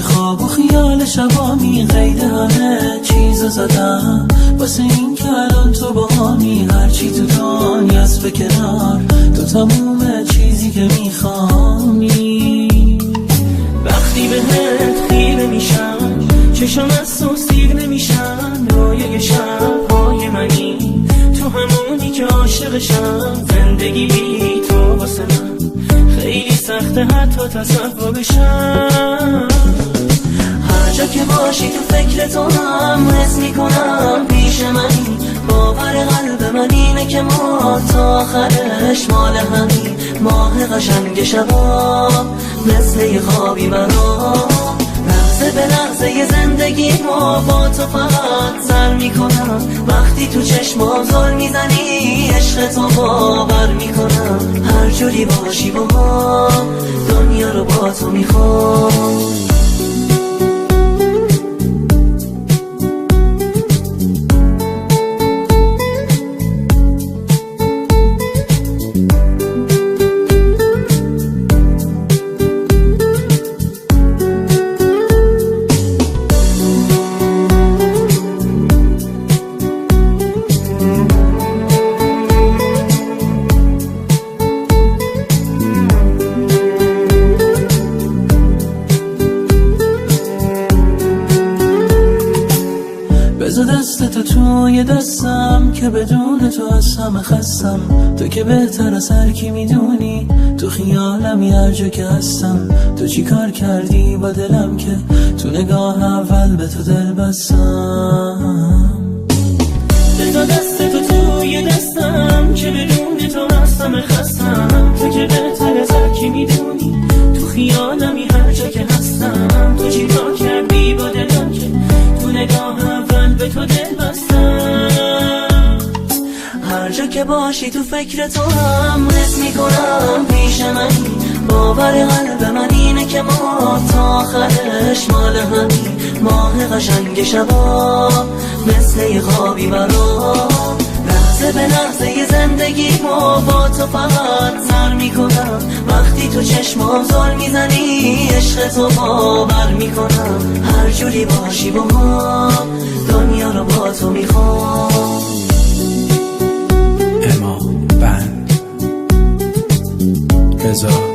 که خواب و خیال شبامی قید همه چیز زدم واسه این که الان تو باهامی. هرچی تو دنیاست به کنار، تو تموم چیزی که میخوانی. وقتی بهت خیره میشم چشم از تو سیر نمیشن. رویای شبهای منی تو همونی که عاشقشم. زندگی بی تو واسه من خیلی سخته حتی تصور بشم. هر جا که باشی تو فکر تو هم حس میکنم پیش منی. باور قلب من اینه که ما تا آخرش مال همین. ماه قشنگ شبا مثل یه خوابی برام. لحظه به لحظه یه زندگی ما با تو فقط سر میکنم. وقتی تو چشمام زل میزنی عشق تو باور میکنم. هر جوری باشی با ما دنیا رو با تو میخوام. بذار دستتو توی دستم که بدون تو از همه خستم. تو که بهتر از هر کی میدونی تو خیالمی هر جا که هستم. تو چی کار کردی با دلم که تو نگاه اول به تو دل بستم. بذار دستتو توی دستم که بدون تو از همه خستم. تو که بهتر از هر کی میدونی تو خیالمی هر جا که هستم. تو چی کار کردی با دلم که تو نگاه اول به تو دل بستم. هر جا که باشی تو فکر تو هم حس میکنم پیش منی. باور قلب من اینه که ما تا آخرش مال همین. ماه قشنگ شبا مثل یه خوابی برام. لحظه به لحظه یه زندگی ما با تو فقط سر میکنم. وقتی تو چشمام زل میزنی عشق تو باور میکنم. هر جوری باشی با ما دنیا رو با تو میخوام. اما بند بذار